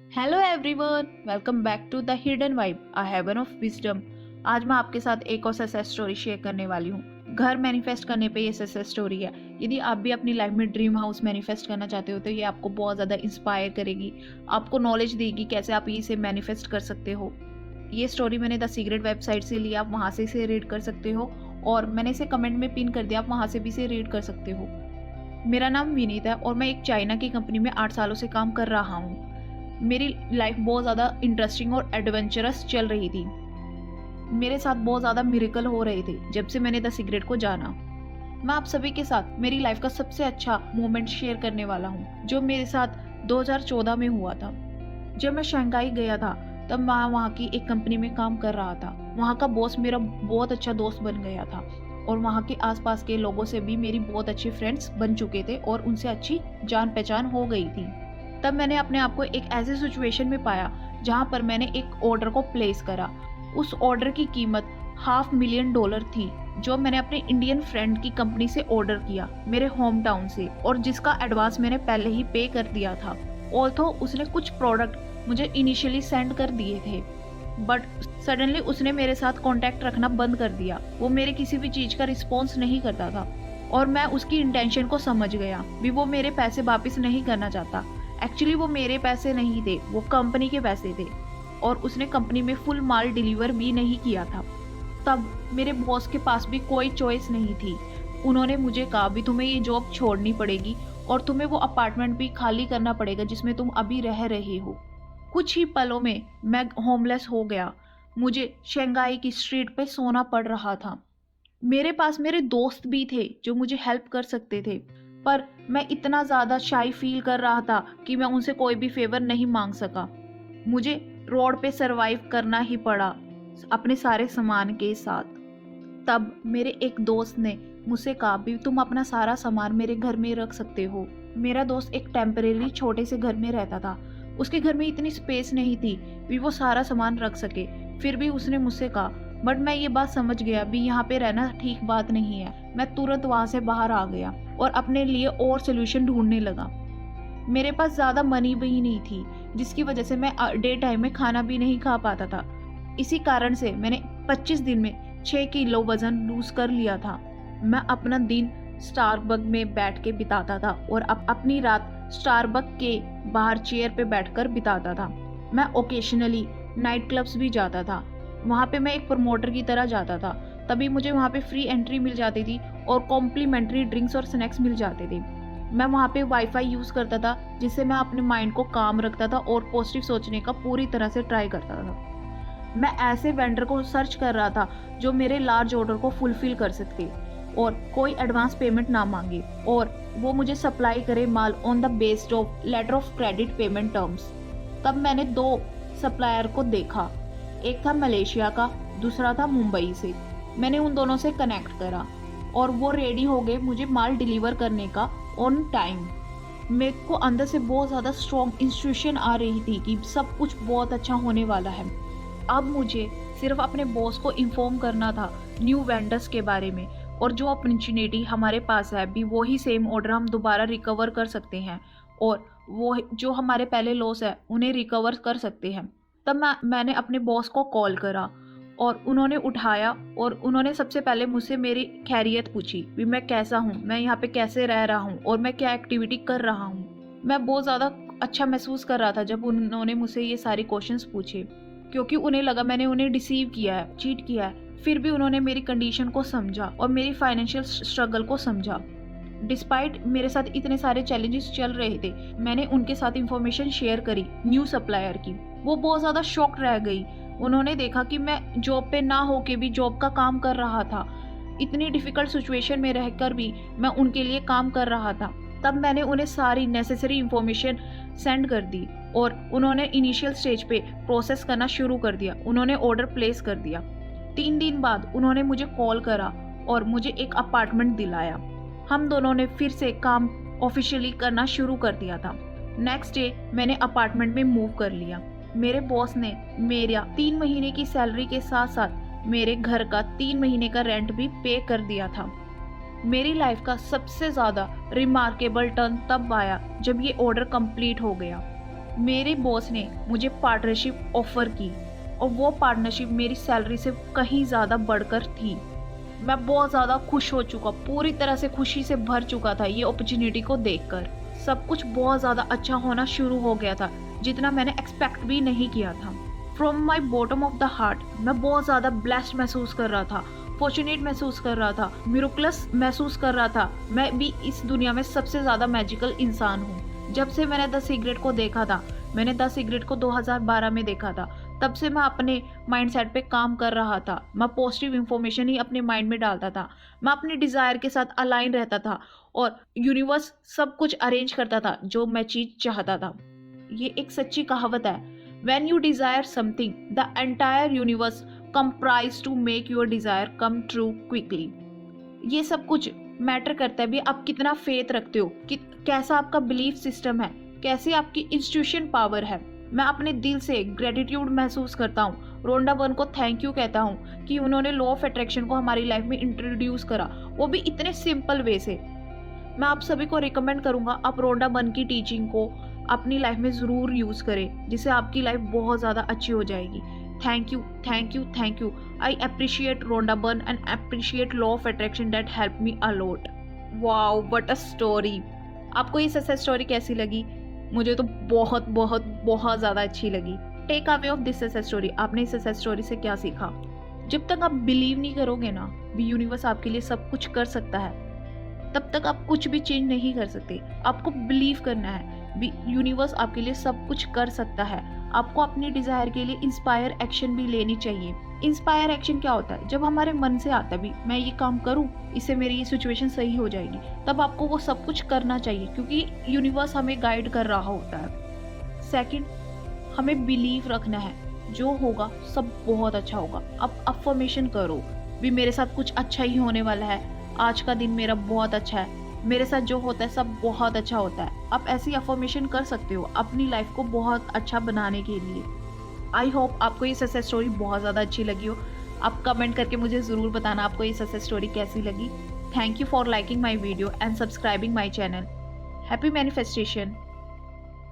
Hello everyone, welcome back to the hidden vibe, a haven of wisdom. आज मैं आपके साथ एक और सक्सेस स्टोरी शेयर करने वाली हूँ। घर मैनिफेस्ट करने पे ये सक्सेस स्टोरी है। यदि आप भी अपनी लाइफ में ड्रीम हाउस मैनिफेस्ट करना चाहते हो तो ये आपको बहुत ज़्यादा इंस्पायर करेगी, आपको नॉलेज देगी कैसे आप इसे मैनिफेस्ट कर सकते हो। ये स्टोरी मैंने द सीक्रेट वेबसाइट से ली, आप वहाँ से इसे रीड कर सकते हो और मैंने इसे कमेंट में पिन कर दिया, आप वहाँ से भी इसे रीड कर सकते हो। मेरा नाम विनीत है और मैं एक चाइना की कंपनी में 8 सालों से काम कर रहा हूँ। मेरी लाइफ बहुत ज़्यादा इंटरेस्टिंग और एडवेंचरस चल रही थी। मेरे साथ बहुत ज़्यादा मिरेकल हो रहे थे जब से मैंने द सीक्रेट को जाना। मैं आप सभी के साथ मेरी लाइफ का सबसे अच्छा मोमेंट शेयर करने वाला हूँ जो मेरे साथ 2014 में हुआ था। जब मैं शंघाई गया था तब मैं वहाँ की एक कंपनी में काम कर रहा था। वहाँ का बॉस मेरा बहुत अच्छा दोस्त बन गया था और वहाँ के आसपास के लोगों से भी मेरी बहुत अच्छे फ्रेंड्स बन चुके थे और उनसे अच्छी जान पहचान हो गई थी। तब मैंने अपने आप को एक ऐसे सिचुएशन में पाया जहाँ पर मैंने एक ऑर्डर को प्लेस करा। उस ऑर्डर की कीमत $500,000 थी जो मैंने अपने इंडियन फ्रेंड की कंपनी से ऑर्डर किया मेरे होम टाउन से, और जिसका एडवांस मैंने पहले ही पे कर दिया था। ऑल्थो उसने कुछ प्रोडक्ट मुझे इनिशियली सेंड कर दिए थे, बट सडनली उसने मेरे साथ कांटेक्ट रखना बंद कर दिया। वो मेरे किसी भी चीज़ का रिस्पॉन्स नहीं करता था और मैं उसकी इंटेंशन को समझ गया भी वो मेरे पैसे वापस नहीं करना चाहता। एक्चुअली वो मेरे पैसे नहीं थे, वो कंपनी के पैसे थे और उसने कंपनी में फुल माल डिलीवर भी नहीं किया था। तब मेरे बॉस के पास भी कोई चॉइस नहीं थी। उन्होंने मुझे कहा भी तुम्हें ये जॉब छोड़नी पड़ेगी और तुम्हें वो अपार्टमेंट भी खाली करना पड़ेगा जिसमें तुम अभी रह रहे हो। कुछ ही पलों में मैं होमलेस हो गया। मुझे शंघाई की स्ट्रीट पे सोना पड़ रहा था। मेरे पास मेरे दोस्त भी थे जो मुझे हेल्प कर सकते थे, पर मैं इतना ज़्यादा शाई फील कर रहा था कि मैं उनसे कोई भी फेवर नहीं मांग सका। मुझे रोड पे सरवाइव करना ही पड़ा अपने सारे सामान के साथ। तब मेरे एक दोस्त ने मुझसे कहा भी तुम अपना सारा सामान मेरे घर में रख सकते हो। मेरा दोस्त एक टेम्परेरी छोटे से घर में रहता था। उसके घर में इतनी स्पेस नहीं थी भी वो सारा सामान रख सके। फिर भी उसने मुझसे कहा, बट मैं ये बात समझ गया भी यहाँ पे रहना ठीक बात नहीं है। मैं तुरंत वहाँ से बाहर आ गया और अपने लिए और सोल्यूशन ढूंढने लगा। मेरे पास ज़्यादा मनी भी नहीं थी जिसकी वजह से मैं डे टाइम में खाना भी नहीं खा पाता था। इसी कारण से मैंने 25 दिन में 6 किलो वजन लूज कर लिया था। मैं अपना दिन स्टारबक में बैठ के बिताता था और अपनी रात स्टारबक के बाहर चेयर पे बैठकर बिताता था। मैं ओकेशनली नाइट क्लब्स भी जाता था। वहाँ पे मैं एक प्रमोटर की तरह जाता था, तभी मुझे वहाँ पे फ्री एंट्री मिल जाती थी और कॉम्प्लीमेंट्री ड्रिंक्स और स्नैक्स मिल जाते थे। मैं वहाँ पे वाईफाई यूज़ करता था जिससे मैं अपने माइंड को काम रखता था और पॉजिटिव सोचने का पूरी तरह से ट्राई करता था। मैं ऐसे वेंडर को सर्च कर रहा था जो मेरे लार्ज ऑर्डर को फुलफिल कर सके और कोई एडवांस पेमेंट ना मांगे और वो मुझे सप्लाई करे माल on the based of letter of credit payment terms. तब मैंने 2 सप्लायर को देखा, एक था मलेशिया का, दूसरा था मुंबई से। मैंने उन दोनों से कनेक्ट करा और वो रेडी हो गए मुझे माल डिलीवर करने का ऑन टाइम। मेरे को अंदर से बहुत ज़्यादा स्ट्रॉन्ग इंस्ट्यूशन आ रही थी कि सब कुछ बहुत अच्छा होने वाला है। अब मुझे सिर्फ अपने बॉस को इन्फॉर्म करना था न्यू वेंडर्स के बारे में और जो अपॉर्चुनिटी हमारे पास है भी वही सेम ऑर्डर हम दोबारा रिकवर कर सकते हैं और वो जो हमारे पहले लॉस है उन्हें रिकवर कर सकते हैं। तब मैंने अपने बॉस को कॉल करा और उन्होंने उठाया और उन्होंने सबसे पहले मुझसे मेरी खैरियत पूछी भी मैं कैसा हूँ, मैं यहाँ पे कैसे रह रहा हूँ और मैं क्या एक्टिविटी कर रहा हूँ। मैं बहुत ज़्यादा अच्छा महसूस कर रहा था जब उन्होंने मुझसे ये सारे क्वेश्चंस पूछे, क्योंकि उन्हें लगा मैंने उन्हें डिसीव किया है, चीट किया है। फिर भी उन्होंने मेरी कंडीशन को समझा और मेरी फाइनेंशियल स्ट्रगल को समझा। डिस्पाइट मेरे साथ इतने सारे चैलेंजेस चल रहे थे, मैंने उनके साथ इंफॉर्मेशन शेयर करी न्यू सप्लायर की। वो बहुत ज़्यादा शॉक्ड रह गई। उन्होंने देखा कि मैं जॉब पे ना होके भी जॉब का काम कर रहा था। इतनी डिफ़िकल्ट सिचुएशन में रहकर भी मैं उनके लिए काम कर रहा था। तब मैंने उन्हें सारी नेसेसरी इंफॉर्मेशन सेंड कर दी और उन्होंने इनिशियल स्टेज पे प्रोसेस करना शुरू कर दिया। उन्होंने ऑर्डर प्लेस कर दिया। 3 दिन बाद उन्होंने मुझे कॉल करा और मुझे एक अपार्टमेंट दिलाया। हम दोनों ने फिर से काम ऑफिशियली करना शुरू कर दिया था। नेक्स्ट डे मैंने अपार्टमेंट में मूव कर लिया। मेरे बॉस ने मेरा 3 महीने की सैलरी के साथ साथ मेरे घर का 3 महीने का रेंट भी पे कर दिया था। मेरी लाइफ का सबसे ज़्यादा रिमार्केबल टर्न तब आया जब ये ऑर्डर कंप्लीट हो गया। मेरे बॉस ने मुझे पार्टनरशिप ऑफर की और वो पार्टनरशिप मेरी सैलरी से कहीं ज़्यादा बढ़कर थी। मैं बहुत ज़्यादा खुश हो चुका, पूरी तरह से खुशी से भर चुका था ये अपॉर्चुनिटी को देखकर। सब कुछ बहुत ज़्यादा अच्छा होना शुरू हो गया था, जितना मैंने एक्सपेक्ट भी नहीं किया था। From my bottom of the heart मैं बहुत ज़्यादा ब्लेस्ड महसूस कर रहा था, फॉर्चुनेट महसूस कर रहा था, मिरेकलस महसूस कर रहा था। मैं भी इस दुनिया में सबसे ज़्यादा मैजिकल इंसान हूँ। जब से मैंने द सीक्रेट को देखा था, मैंने द सीक्रेट को 2012 में देखा था, तब से मैं अपने माइंडसेट पे काम कर रहा था। मैं पॉजिटिव इंफॉर्मेशन ही अपने माइंड में डालता था, मैं अपने डिज़ायर के साथ अलाइन रहता था और यूनिवर्स सब कुछ अरेंज करता था जो मैं चीज़ चाहता था। ये एक सच्ची कहावत है, when you desire something the entire universe comprise to make your desire come true quickly. ये सब कुछ मैटर करता है भी आप कितना फेथ रखते हो, कि कैसा आपका बिलीफ सिस्टम है, कैसी आपकी इंस्टीट्यूशन पावर है। मैं अपने दिल से ग्रेटिट्यूड महसूस करता हूँ, रोंडा बर्न को थैंक यू कहता हूँ कि उन्होंने लॉ ऑफ अट्रैक्शन को हमारी लाइफ में इंट्रोड्यूस करा, वो भी इतने सिंपल वे से। मैं आप सभी को रिकमेंड करूँगा आप रोंडा बर्न की टीचिंग को अपनी लाइफ में ज़रूर यूज़ करें, जिससे आपकी लाइफ बहुत ज़्यादा अच्छी हो जाएगी। Thank you, thank you, thank you. I appreciate Rhonda Byrne and appreciate law of attraction that help me a lot. Wow, what a story. आपको ये सक्सेस स्टोरी कैसी लगी? मुझे तो बहुत बहुत बहुत ज़्यादा अच्छी लगी। Take away of this success story, आपने इस सक्सेस स्टोरी से क्या सीखा? जब तक आप बिलीव नहीं करोगे ना भी यूनिवर्स आपके लिए सब कुछ कर सकता है, तब तक आप कुछ भी चेंज नहीं कर सकते। आपको बिलीव करना है भी यूनिवर्स आपके लिए सब कुछ कर सकता है। आपको अपनी डिज़ायर के लिए इंस्पायर एक्शन भी लेनी चाहिए। इंस्पायर एक्शन क्या होता है? जब हमारे मन से आता है भी मैं ये काम करूं, इससे मेरी ये सिचुएशन सही हो जाएगी, तब आपको वो सब कुछ करना चाहिए, क्योंकि यूनिवर्स हमें गाइड कर रहा होता है। सेकंड, हमें बिलीव रखना है, जो होगा सब बहुत अच्छा होगा। आप अफर्मेशन करो भी मेरे साथ कुछ अच्छा ही होने वाला है, आज का दिन मेरा बहुत अच्छा है, मेरे साथ जो होता है सब बहुत अच्छा होता है। आप ऐसी अफर्मेशन कर सकते हो अपनी लाइफ को बहुत अच्छा बनाने के लिए। आई होप आपको ये सक्सेस स्टोरी बहुत ज़्यादा अच्छी लगी हो। आप कमेंट करके मुझे ज़रूर बताना आपको ये सक्सेस स्टोरी कैसी लगी। Thank you for liking my video and subscribing my channel. Happy manifestation.